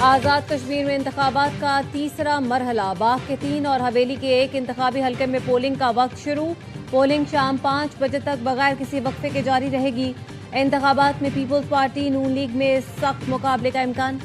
आज़ाद कश्मीर में इंतखाबात का तीसरा मरहला। बाग के 3 और हवेली के 1 इंतखाबी हल्के में पोलिंग का वक्त शुरू। पोलिंग शाम 5 बजे तक बगैर किसी वक्फे के जारी रहेगी। इंतखाबात में पीपल्स पार्टी नून लीग में सख्त मुकाबले का इम्कान।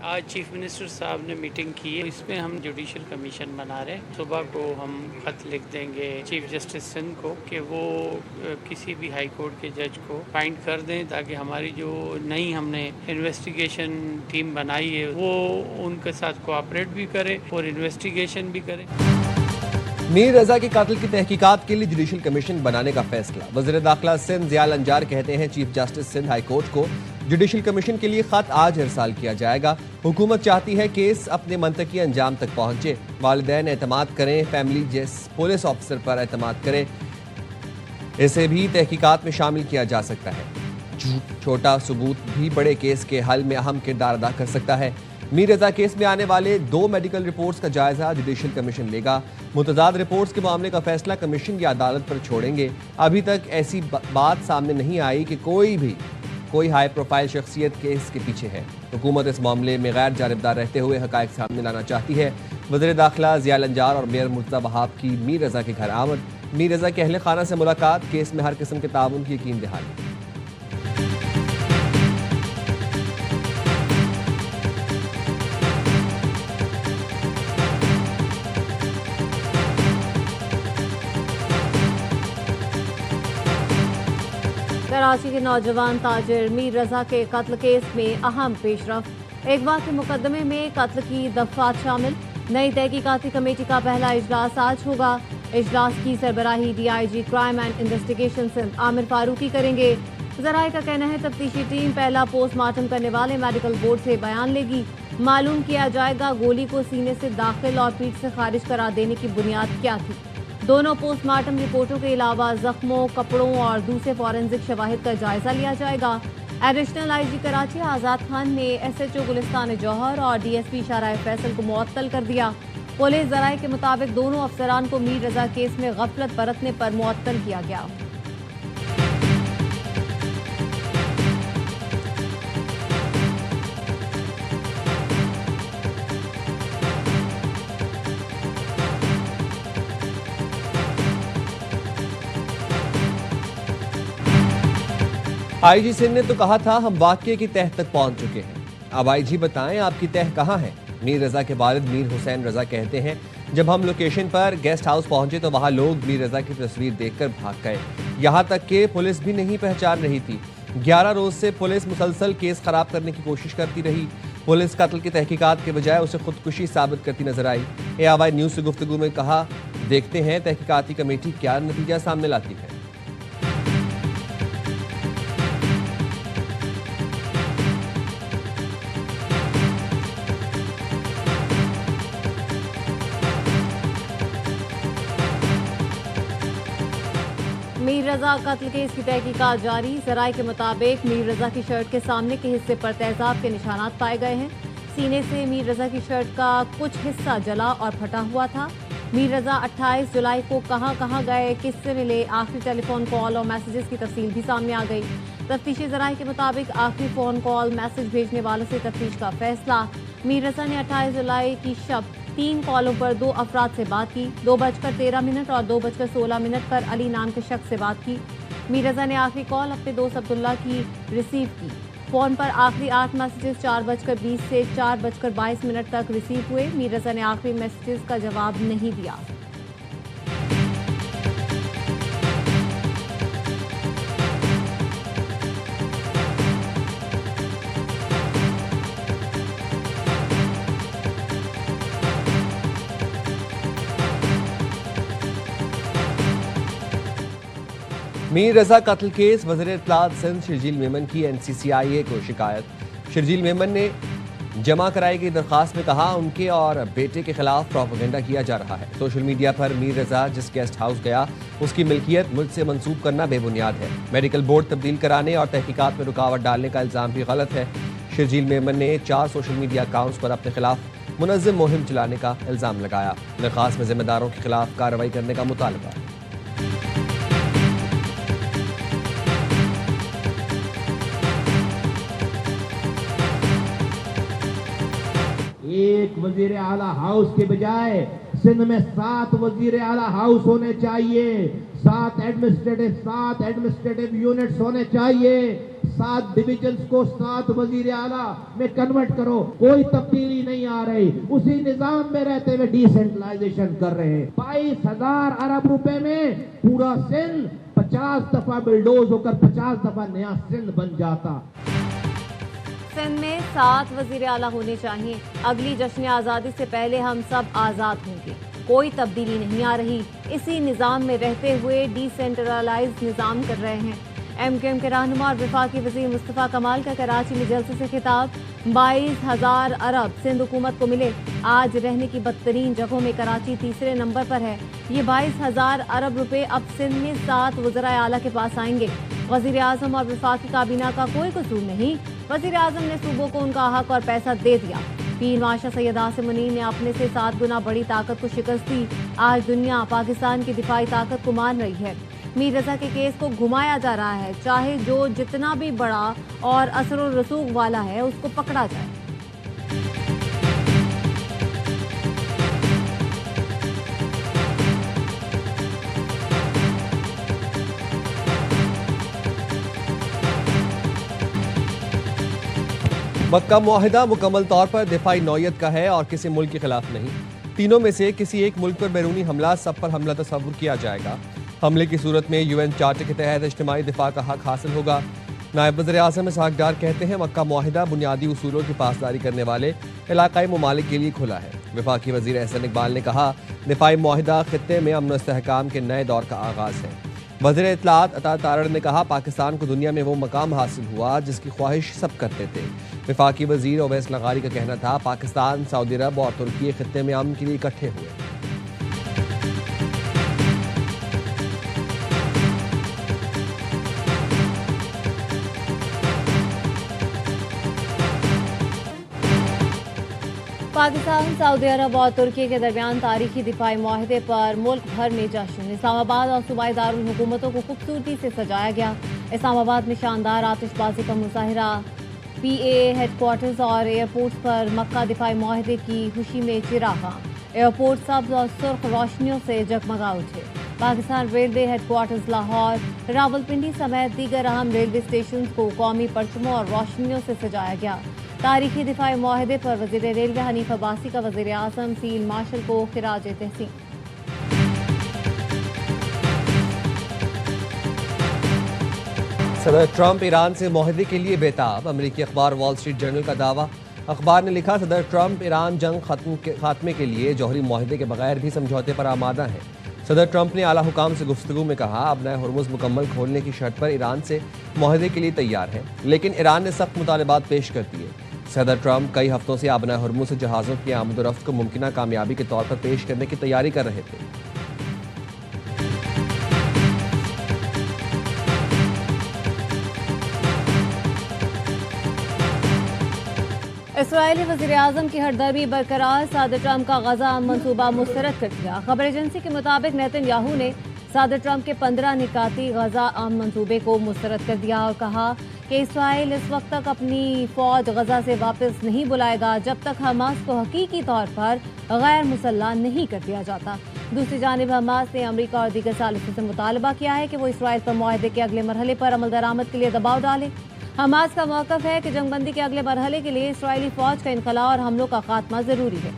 आज चीफ मिनिस्टर साहब ने मीटिंग की है। इसमें हम जुडिशल कमीशन बना रहे हैं। सुबह को हम खत लिख देंगे चीफ जस्टिस सिंध को कि वो किसी भी हाई कोर्ट के जज को फाइंड कर दें, ताकि हमारी जो नई हमने इन्वेस्टिगेशन टीम बनाई है वो उनके साथ कोऑपरेट भी करे और इन्वेस्टिगेशन भी करे। मीर रजा के कातिल की तहकीकात के लिए जुडिशल कमीशन बनाने का फैसला। वज़ीर दाखिला सिंध ज़ियाल अंजार कहते हैं chief justice Sindh high court को जुडिशल कमीशन के लिए खत आज इरसाल किया जाएगा। हुकूमत चाहती है केस अपने मंतकी अंजाम तक पहुंचे। वालिदैन एतमाद करें, फैमिली जिस पुलिस ऑफिसर पर एतमाद करें, इसे भी तहकीकात में शामिल किया जा सकता है। छोटा सबूत भी बड़े केस के हल में अहम किरदार अदा कर सकता है। मीर रजा केस में आने वाले 2 मेडिकल रिपोर्ट्स का जायजा जुडिशल कमीशन लेगा। मुतजाद रिपोर्ट्स के मामले का फैसला कमीशन की अदालत पर छोड़ेंगे। अभी तक ऐसी बात सामने नहीं आई कि कोई हाई प्रोफाइल शख्सियत केस के पीछे है। हुकूमत इस मामले में गैर जानिबदार रहते हुए हकायक सामने लाना चाहती है। वज़ीर दाखिला ज़ियाल अंजार और मेयर मुर्तज़ा वहाब की मीर रजा के घर आमद। मीर रजा के अहले खाना से मुलाकात, केस में हर किस्म के ताउन की यकीन दहानी। कराची के नौजवान ताजिर मीर रजा के कत्ल केस में अहम पेशरफ। अगवा के मुकदमे में कत्ल की दफात शामिल। नई तहकीकाती कमेटी का पहला इजलास आज होगा। इजलास की सरबराही DIG crime and investigation Sindh Amir Farooqui करेंगे। जराए का कहना है तफ्तीशी टीम पहला पोस्टमार्टम करने वाले मेडिकल बोर्ड से बयान लेगी। मालूम किया जाएगा गोली को सीने से दाखिल और पीठ से खारिज करा देने की बुनियाद क्या थी। दोनों पोस्टमार्टम रिपोर्टों के अलावा जख्मों, कपड़ों और दूसरे फॉरेंसिक शवाहिद का जायजा लिया जाएगा। एडिशनल IG कराची आज़ाद खान ने SHO गुलिस्तान जौहर और DSP शाहराह फैसल को मुअत्तल कर दिया। पुलिस ज़राए के मुताबिक दोनों अफसरान को मीर रजा केस में गफलत बरतने पर मुअत्तल किया गया। IG सिंध ने तो कहा था हम वाक़ये की तह तक पहुंच चुके हैं। अब IG बताएं आपकी तह कहां है। मीर रजा के वालिद मीर हुसैन रजा कहते हैं जब हम लोकेशन पर गेस्ट हाउस पहुंचे तो वहां लोग मीर रजा की तस्वीर देखकर भाग गए। यहां तक कि पुलिस भी नहीं पहचान रही थी। 11 रोज से पुलिस मुसलसल केस खराब करने की कोशिश करती रही। पुलिस कत्ल की तहकीकात के बजाय उसे खुदकुशी साबित करती नजर आई। ARY न्यूज़ से गुफ्तगू में कहा देखते हैं तहकीकाती कमेटी क्या नतीजा सामने लाती है। मीर रजा कत्ल केस की तहकीकात जारी। जराए के मुताबिक मीर रजा की शर्ट के सामने के हिस्से पर तेजाब के निशानात पाए गए हैं। सीने से मीर रजा की शर्ट का कुछ हिस्सा जला और फटा हुआ था। मीर रजा 28 जुलाई को कहां गए, किससे मिले, आखिरी टेलीफोन कॉल और मैसेजेस की तफसील भी सामने आ गई। तफ्तीशी जराए के मुताबिक आखिरी फोन कॉल मैसेज भेजने वालों से तफ्तीश का फैसला। मीर रजा ने 28 जुलाई की शब 3 कॉलों पर 2 अफराद से बात की। 2:13 और 2:16 पर अली नाम के शख्स से बात की। मीर रजा ने आखिरी कॉल अपने दोस्त अब्दुल्ला की रिसीव की। फोन पर आखिरी 8 मैसेजेस 4:20 से 4:22 तक रिसीव हुए। मीर रजा ने आखिरी मैसेजेस का जवाब नहीं दिया। मीर रजा कत्ल केस वज़ीर इत्तलात सिंध शर्जील मेमन की NCCIA को शिकायत। शर्जील मेमन ने जमा कराई गई दरखास्त में कहा उनके और बेटे के खिलाफ प्रोपेगेंडा किया जा रहा है। सोशल मीडिया पर मीर रजा जिस गेस्ट हाउस गया उसकी मिल्कियत मुल्क से मंसूब करना बेबुनियाद है। मेडिकल बोर्ड तब्दील कराने और तहकीकात में रुकावट डालने का इल्ज़ाम भी गलत है। शर्जील मेमन ने 4 सोशल मीडिया अकाउंट्स पर अपने खिलाफ मुनज़्ज़म मुहिम चलाने का इल्ज़ाम लगाया। दरखास्त में जिम्मेदारों के खिलाफ कार्रवाई करने का मुतालबा। एक वजीर आला हाउस के बजाय सिंध में 7 वजीर आला हाउस होने चाहिए, 7 एडमिनिस्ट्रेटिव यूनिट्स होने चाहिए, 7 डिविजन्स को 7 वजीर आला में कन्वर्ट करो। कोई तब्दीली नहीं आ रही, उसी निजाम में रहते हुए डिसेंट्रलाइजेशन कर रहे हैं। 22,000 अरब रुपए में पूरा सिंध 50 दफा बिल्डोज होकर 50 दफा नया सिंध बन जाता। सिंध में 7 वजीर आला होने चाहिए। अगली जश्न आज़ादी से पहले हम सब आज़ाद होंगे। कोई तब्दीली नहीं आ रही, इसी निज़ाम में रहते हुए डिसेंट्रलाइज निज़ाम कर रहे हैं। MQM के रहनुमा और वफाकी वज़ीर मुस्तफ़ा कमाल का कराची में जलसे से खिताब। 22,000 अरब सिंध हुकूमत को मिले। आज रहने की बदतरीन जगहों में कराची तीसरे नंबर पर है। ये 22,000 अरब रुपए अब सिंध में 7 वज़राए आला के पास आएंगे। वज़ीर आज़म और वफाकी काबीना का कोई कसूर नहीं। वज़ीर आज़म ने सूबों को उनका हक और पैसा दे दिया। पीर माशा सैयद आसिम मुनीर ने अपने से 7 गुना बड़ी ताकत को शिकस्त दी। आज दुनिया पाकिस्तान की दिफाई ताकत को मान रही है। मीर रजा के केस को घुमाया जा रहा है, चाहे जो जितना भी बड़ा और असर और रसूख वाला है उसको पकड़ा जाए। मक्का मुआहिदा मुकम्मल तौर पर दिफाई नौयत का है और किसी मुल्क के खिलाफ नहीं। तीनों में से किसी एक मुल्क पर बैरूनी हमला सब पर हमला तस्वुर किया जाएगा। हमले की सूरत में UN चार्टर के तहत इज्तिमाई दिफा का हक हासिल होगा। नायब वज़ीर आज़म इसहाक डार कहते हैं मक्का मुआहिदा बुनियादी उसूलों की पासदारी करने वाले इलाकाई ममालिक के लिए खुला है। वफाकी वज़ीर एहसन इकबाल ने कहा दिफाई मुआहिदा खित्ते में अमन इस्तेहकाम के नए दौर का आगाज़ है। वज़ीर इत्तलात अता तारड़ ने कहा पाकिस्तान को दुनिया में वो मकाम हासिल हुआ जिसकी ख्वाहिश सब करते थे। वफाकी वज़ीर ओवैस लगारी का कहना था पाकिस्तान, सऊदी अरब और तुर्की खित्ते में अमन के लिए इकट्ठे हुए। पाकिस्तान, सऊदी अरब और तुर्की के दरमियान तारीखी दिफाई मुआहदे पर मुल्क भर में जश्न। इस्लामाबाद और सूबाई दारुल हुकूमतों को खूबसूरती से सजाया गया। इस्लामाबाद में शानदार आतिशबाजी का मुजाहिरा। PAA हेडक्वार्टर्स और एयरपोर्ट्स पर मक्का दिफाई मुआहदे की खुशी में चिरागा। एयरपोर्ट सब्ज और सुर्ख रोशनियों से जगमगा उठे। पाकिस्तान रेलवे हेडक्वार्टर्स लाहौर, रावलपिंडी समेत दीगर अहम रेलवे स्टेशन को कौमी परचमों और रोशनियों से सजाया गया। तारीखी दिफाई मुआहदे पर वज़ीर रेलवे हनीफ अब्बासी का वज़ीर आज़म फील्ड मार्शल को खिराज तहसीन। सदर ट्रंप ईरान से मुआहदे के लिए बेताब। अमेरिकी अखबार वॉल स्ट्रीट जर्नल का दावा। अखबार ने लिखा सदर ट्रंप ईरान जंग खात्मे के लिए जौहरी मुआहदे के बगैर भी समझौते पर आमादा है। सदर ट्रंप ने आला हुकाम से गुफ्तगू में कहा अब नए हुर्मुज़ मुकम्मल खोलने की शर्त पर ईरान से मुआहदे के लिए तैयार है, लेकिन ईरान ने सख्त मुतालबात पेश कर दिए। सदर ट्रंप कई हफ्तों से आबना हुर्मुज़ से जहाज़ों की आमदोरफ्त को मुमकिन कामयाबी के तौर पर पेश करने की तैयारी कर रहे थे। इसराइली वज़ीर आज़म की हरदर्मी बरकरार। सदर ट्रंप का गजा मंसूबा मुस्तरद कर दिया। खबर एजेंसी के मुताबिक नेतन्याहू ने सदर ट्रंप के 15 निकाती गजा मंसूबे को मुस्तरद कर दिया और कहा कि इसराइल इस वक्त तक अपनी फौज गजा से वापस नहीं बुलाएगा जब तक हमास को हकीकी तौर पर गैर मुसल्लह नहीं कर दिया जाता। दूसरी जानिब हमास ने अमरीका और दीगर सालिसों से मुतालबा किया है कि वो इसराइल पर मुआहदे के अगले मरहले पर अमल दरामद के लिए दबाव डाले। हमास का मौक़िफ़ है कि जंगबंदी के अगले मरहले के लिए इसराइली फौज का इनखला और हमलों का खात्मा जरूरी है।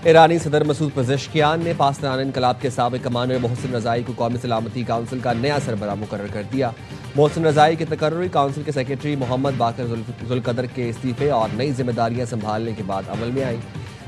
ईरानी सदर मसूद पज़ेश्कियान ने पाकिस्तान इनकलाब के साबिक़ कमांडर मोहसिन रज़ाई को कौमी सलामती काउंसिल का नया सरबराह मुकर्रर कर दिया। मोहसिन रज़ाई के तकर्रुरी काउंसिल के सेक्रेटरी मोहम्मद बाकर जुल्कदर के इस्तीफे और नई जिम्मेदारियां संभालने के बाद अमल में आई।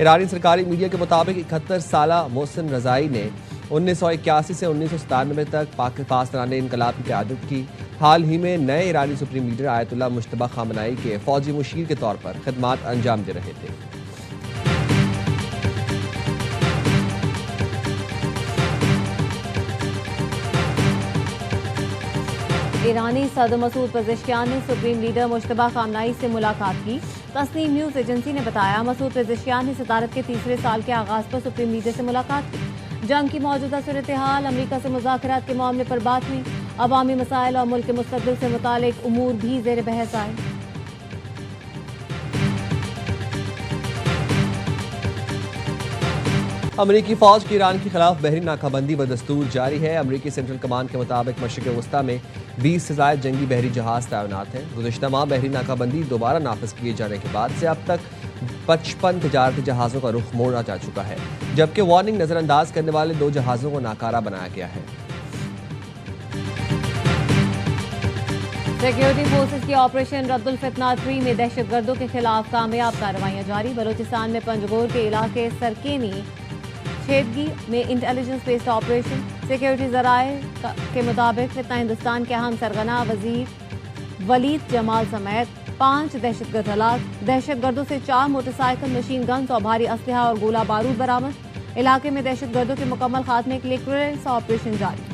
ईरानी सरकारी मीडिया के मुताबिक 71 साला मोहसिन रजाई ने 1981 से 1997 तक पाकिस्तानी इनकलाब की क़यादत की। हाल ही में नए ईरानी supreme leader Ayatollah Mojtaba Khamenei के फौजी मुशीर के तौर पर खिदमात अंजाम दे रहे थे। ईरानी सदर मसूद पेज़ेश्कियान ने सुप्रीम लीडर मुश्तबा खामनाई से मुलाकात की। तस्नीम न्यूज़ एजेंसी ने बताया, मसूद पेज़ेश्कियान ने सदारत के तीसरे साल के आगाज़ पर सुप्रीम लीडर से मुलाकात की। जंग की मौजूदा सूरत हाल, अमरीका से मुज़ाकरात के मामले पर बात हुई। अवामी मसाइल और मुल्क के मुस्तक़बिल से मुतालिक उमूर भी ज़ेर बहस आए। अमरीकी फौज की ईरान के खिलाफ बहरी नाकाबंदी बदस्तूर जारी है। अमरीकी सेंट्रल कमांड के मुताबिक मशरिक़ वस्ता में 20 से ज़ायद जंगी बहरी जहाज तैनात हैं। गुज़िश्ता माह बहरी नाकाबंदी दोबारा नाफिज किए जाने के बाद से अब तक 55 तजारती जहाज़ों का रुख मोड़ा जा चुका है, जबकि वार्निंग नज़रअंदाज करने वाले 2 जहाज़ों को नाकारा बनाया गया है। सिक्योरिटी फोर्सेस की ऑपरेशन रद्दुल फितना 3 में दहशतगर्दों के खिलाफ कामयाब कार्रवाइयां जारी। बलोचिस्तान में पंजगोर के इलाके सरकेनी छेदगी में इंटेलिजेंस बेस्ड ऑपरेशन। सिक्योरिटी जराए के मुताबिक फितना हिंदुस्तान के अहम सरगना वजीर वलीद जमाल समेत 5 दहशतगर्द हलाक। दहशतगर्दों से 4 मोटरसाइकिल, मशीन गन्स और भारी असलहा और गोला बारूद बरामद। इलाके में दहशतगर्दों के मुकम्मल खात्मे के लिए क्लियरेंस ऑपरेशन जारी।